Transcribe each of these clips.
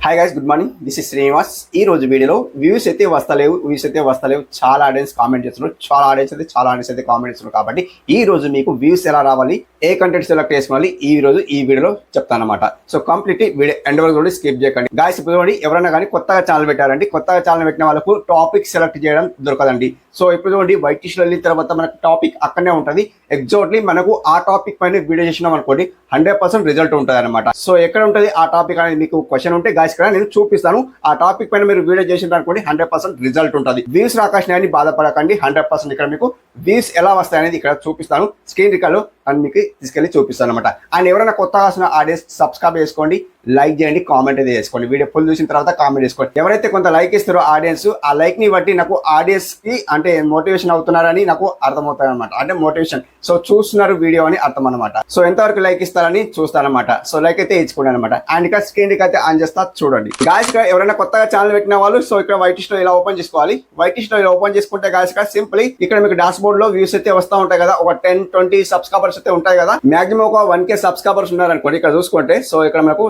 Hi guys, good morning. This is Srinivas. ఈ రోజు వీడియోలో వ్యూస్ అయితే వస్తలేవు చాలా ఆడియన్స్ కామెంట్ చేస్తున్నారు. చాలా ఆడియన్స్ అయితే కామెంట్ చేస్తున్నారు. కాబట్టి ఈ రోజు మీకు వ్యూస్ ఎలా రావాలి, ఏ కంటెంట్ సెలెక్ట్ చేసుకోవాలి, ఈ వీడియోలో చెప్తాను అనమాట. సో కంప్లీట్ వీడియో ఎండ్ వరకు కూడా స్కిప్ చేయకండి. గాయస్, ఇప్పుడు ఎవరైనా కానీ కొత్తగా ఛానల్ పెట్టారండి. కొత్తగా ఛానల్ పెట్టిన వాళ్ళకు టాపిక్ సెలెక్ట్ చేయడం దొరకదండి. సో ఇప్పుడు చూడండి, వైట్ టీషర్ట్ వెళ్ళిన తర్వాత మనకు టాపిక్ అక్కడనే ఉంటుంది. ఎగ్జాక్ట్లీ మనకు ఆ టాపిక్ పైన వీడియో చేసినాం అనుకోండి, 100% రిజల్ట్ ఉంటుంది అనమాట. సో ఎక్కడ ఉంటుంది ఆ టాపిక్ అనేది మీకు క్వశ్చన్ ఉంటే గాయస్ ఇక్కడ నేను చూపిస్తాను. ఆ టాపిక్ పైన మీరు వీడియో చేసిన అనుకోండి, 100% రిజల్ట్ ఉంటుంది. వ్యూస్ రాకాశని బాధపడకండి, 100% ఇక్కడ మీకు వ్యూస్ ఎలా వస్తాయి అనేది ఇక్కడ చూపిస్తాను. స్క్రీన్ రికార్డు అని మీకు తీసుకెళ్లి చూపిస్తాను అనమాట. అండ్ ఎవరైనా కొత్తగా వస్తున్న ఆడియన్స్ సబ్స్క్రైబ్ చేసుకోండి, లైక్ చేయండి, కామెంట్ అయితే చేసుకోండి. వీడియో ఫుల్ చూసిన తర్వాత కామెంట్ చేసుకోండి. ఎవరైతే కొంత లైక్ ఇస్తారో ఆడియన్స్, ఆ లైక్ ని బట్టి నాకు ఆడియన్స్ కి అంటే మోటివేషన్ అవుతున్నారని నాకు అర్థమవుతాయి అనమాట. అంటే మోటివేషన్, సో చూస్తున్నారు వీడియో అని అర్థం అనమాట. సో ఎంతవరకు లైక్ ఇస్తారని చూస్తానమాట. సో లైక్ అయితే ఇచ్చుకోండి అనమాట. అండ్ ఇక్కడ స్క్రీన్ కి అయితే ఆన్ చేస్తా చూడండి. గాయస్, ఇక్కడ ఎవరైనా కొత్తగా ఛానల్ పెట్టిన వాళ్ళు, సో ఇక్కడ వైట్ లిస్ట్ లో ఇలా ఓపెన్ చేసుకోవాలి. వైట్ లిస్ట్ లో ఇలా ఓపెన్ చేసుకుంటే గాయస్ ఇక్కడ సింపుల్ ఇక్కడ మీకు డాష్ బోర్డ్ లో వ్యూస్ అయితే వస్తూ ఉంటాయి కదా. ఒక 10-20 సబ్స్క్రైబర్స్ అయితే ఉంటాయి కదా. మాక్సిమం ఒక 1K సబ్స్క్రైబర్స్ ఉన్నారనుకోండి. ఇక్కడ చూసుకుంటే సో ఇక్కడ మనకు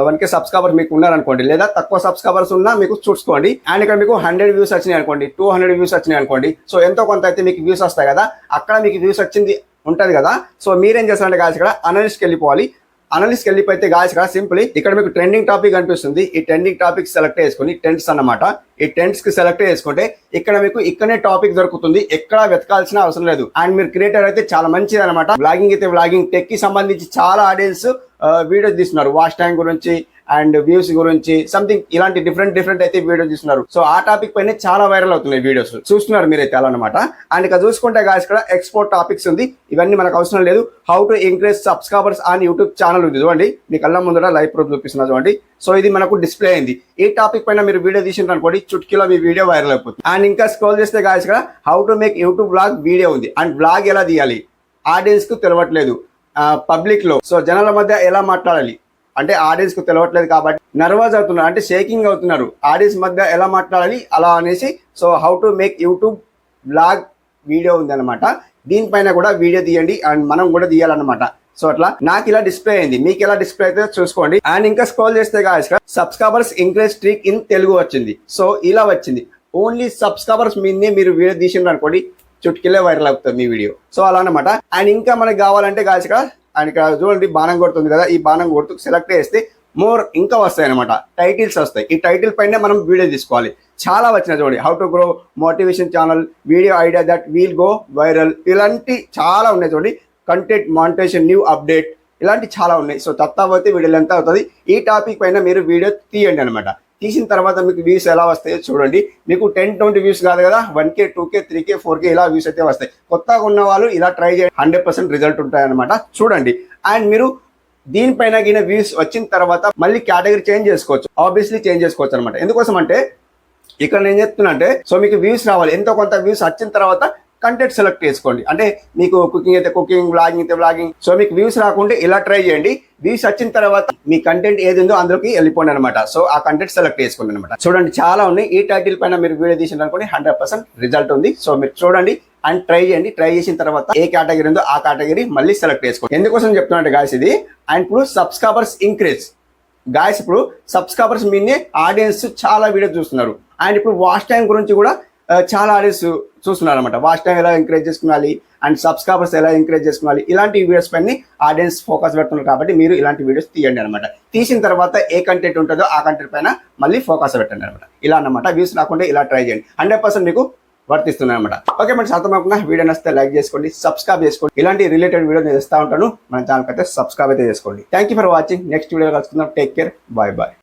1K సబ్స్క్రైబర్స్ మీకు ఉన్నారనుకోండి, లేదా తక్కువ సబ్స్క్రైబర్స్ ఉన్నా మీకు చూసుకోండి. అండ్ ఇక్కడ మీకు 100 వ్యూస్ వచ్చినాయి అనుకోండి, 200 వ్యూస్ వచ్చినాయి అనుకోండి. సో ఎంతో కొంత అయితే మీకు వ్యూస్ వస్తాయి కదా. అక్కడ మీకు వ్యూస్ వచ్చింది ఉంటది కదా. సో మీరేం చేస్తారంటే గాయస్ ఇక్కడ అనలిస్ట్కి వెళ్ళిపోవాలి. అనలిస్ట్ వెళ్ళిపోతే గాయస్ ఇక్కడ సింపుల్ ఇక్కడ మీకు ట్రెండింగ్ టాపిక్ అనిపిస్తుంది. ఈ ట్రెండింగ్ టాపిక్ సెలెక్ట్ చేసుకుని ట్రెండ్స్ అన్నమాట. ఈ ట్రెండ్స్ కి సెలెక్ట్ చేసుకుంటే ఇక్కడ మీకు ఇక్కడనే టాపిక్ దొరుకుతుంది. ఎక్కడ వెతకాల్సిన అవసరం లేదు. అండ్ మీరు క్రియేటర్ అయితే చాలా మంచిది అనమాట. బ్లాగింగ్ అయితే బ్లాగింగ్ టెక్ కి సంబంధించి చాలా ఆడియన్స్ వీడియోస్ తీస్తున్నారు. వాచ్ టైం గురించి అండ్ వ్యూస్ గురించి సంథింగ్ ఇలాంటి డిఫరెంట్ అయితే వీడియోస్ తీస్తున్నారు. సో ఆ టాపిక్ పైన చాలా వైరల్ అవుతున్నాయి వీడియోస్, చూస్తున్నారు మీరైతే అలా అనమాట. అండ్ ఇక్కడ చూసుకుంటే గాయస్ ఇక్కడ ఎక్స్పోర్ట్ టాపిక్స్ ఉంది. ఇవన్నీ మనకు అవసరం లేదు. How to increase subscribers on YouTube channel ఉంది చూడండి. మీ కళ్ళ ముందర లైవ్ ప్రూఫ్ చూపిస్తున్నా చూడండి. సో ఇది మనకు డిస్ప్లే అయింది. ఈ టాపిక్ పైన మీరు వీడియో తీసిన అనుకోండి, చుట్కీలో మీ వీడియో వైరల్ అయిపోతుంది. అండ్ ఇంకా స్క్రోల్ చేస్తే గాయస్ ఇక్కడ how to make YouTube blog video ఉంది. అండ్ బ్లాగ్ ఎలా తీయాలి ఆడియన్స్ కు తెలియట్లేదు, పబ్లిక్ లో సో జనాల మధ్య ఎలా మాట్లాడాలి అంటే ఆడియన్స్ కు తెలియట్లేదు కాబట్టి నర్వస్ అవుతున్నారు, అంటే షేకింగ్ అవుతున్నారు. ఆడియన్స్ మధ్య ఎలా మాట్లాడాలి అలా అనేసి so how to make YouTube blog video ఉంది అనమాట. దీనిపైన కూడా వీడియో తీయండి అండ్ మనం కూడా తీయాలన్నమాట. సో అట్లా నాకు ఇలా డిస్ప్లే అయింది, మీకు ఎలా డిస్ప్లే అయితే చూసుకోండి. అండ్ ఇంకా స్క్రోల్ చేస్తే guys subscribers increase streak in Telugu వచ్చింది. సో ఇలా వచ్చింది. ఓన్లీ సబ్స్క్రైబర్స్ మీదనే మీరు వీడియో తీసిండ్రు అనుకోండి, చుట్కిలే వైరల్ అవుతుంది మీ వీడియో. సో అలా అనమాట. అండ్ ఇంకా మనకి కావాలంటే గాయస్ అండ్ ఇక్కడ చూడండి బాణం కొడుతుంది కదా. ఈ బాణం కొడుతూ సెలెక్ట్ చేస్తే మోర్ ఇంకా వస్తాయి అనమాట, టైటిల్స్ వస్తాయి. ఈ టైటిల్ పైన మనం వీడియో తీసుకోవాలి. చాలా వచ్చినాయి చూడండి. How to grow motivation channel, video idea that will go viral, ఇలాంటి చాలా ఉన్నాయి చూడండి. కంటెంట్ మానిటైజేషన్, న్యూ అప్డేట్, ఇలాంటి చాలా ఉన్నాయి. సో తత్తావతి వీడియోలు ఎంత అవుతుంది. ఈ టాపిక్ పైన మీరు వీడియో తీయండి అనమాట. తీసిన తర్వాత మీకు వ్యూస్ ఎలా వస్తాయో చూడండి. మీకు 10-20 వ్యూస్ కాదు కదా, 1K 2K 3K 4K ఇలా వ్యూస్ అయితే వస్తాయి. కొత్తగా ఉన్న వాళ్ళు ఇలా ట్రై చేయండి, 100% రిజల్ట్ ఉంటాయన్నమాట. చూడండి. అండ్ మీరు దీనిపైన గిన వ్యూస్ వచ్చిన తర్వాత మళ్ళీ కేటగిరీ చేంజ్ చేసుకోవచ్చు. ఆబ్వియస్లీ చేంజ్ చేసుకోవచ్చు అనమాట. ఎందుకోసం అంటే ఇక్కడ నేను చెప్తున్నా అంటే సో మీకు వ్యూస్ రావాలి. ఎంతో కొంత వ్యూస్ వచ్చిన తర్వాత కంటెంట్ సెలెక్ట్ చేసుకోండి. అంటే మీకు కుకింగ్ అయితే కుకింగ్, వ్లాగింగ్ అయితే వ్లాగింగ్. సో మీకు వ్యూస్ రాకుంటే ఇలా ట్రై చేయండి. వ్యూస్ వచ్చిన తర్వాత మీ కంటెంట్ ఏది ఉందో అందులోకి వెళ్ళిపోండి అనమాట. సో ఆ కంటెంట్ సెలెక్ట్ చేసుకోండి అనమాట. చూడండి చాలా ఉన్నాయి. ఈ టైటిల్ పైన మీరు వీడియో తీసిన అనుకోండి, 100% రిజల్ట్ ఉంది. సో మీరు చూడండి అండ్ ట్రై చేయండి. ట్రై చేసిన తర్వాత ఏ కేటగిరీ ఉందో ఆ కేటగిరీ మళ్ళీ సెలెక్ట్ చేసుకోండి. ఎందుకోసం చెప్తున్నట్టు గాయస్ ఇది. అండ్ ఇప్పుడు సబ్స్క్రైబర్స్ ఇంక్రీజ్ గాయస్, ఇప్పుడు సబ్స్క్రైబర్స్ మీదనే ఆడియన్స్ చాలా వీడియో చూస్తున్నారు. అండ్ ఇప్పుడు వాచ్ టైం గురించి కూడా చాలా ఆడియన్స్ చూస్తున్నారు అనమాట. వాచ్ టైం ఎలా ఎంకరేజ్ చేసుకోవాలి అండ్ సబ్స్క్రైబర్స్ ఎలా ఎంకరేజ్ చేసుకోవాలి, ఇలాంటి వీడియోస్ పైన ఆడియన్స్ ఫోకస్ పెడుతున్నారు. కాబట్టి మీరు ఇలాంటి వీడియోస్ తీయండి అనమాట. తీసిన తర్వాత ఏ కంటెంట్ ఉంటుందో ఆ కంటెంట్ పైన మళ్ళీ ఫోకస్ పెట్టండి అనమాట. ఇలా అనమాట. వ్యూస్ రాకుండా ఇలా ట్రై చేయండి, 100% మీకు వర్తిస్తుంది అనమాట. ఓకే మరి అర్థమవుతున్నా. వీడియో నచ్చితే లైక్ చేసుకోండి, సబ్స్క్రైబ్ చేసుకోండి. ఇలాంటి రిలేటెడ్ వీడియో నేను ఇస్తూ ఉంటాను. మన ఛానల్ అయితే సబ్స్క్రైబ్ అయితే చేసుకోండి. Thank you for watching. Next video కలుసుకుందాం. Take care, bye bye.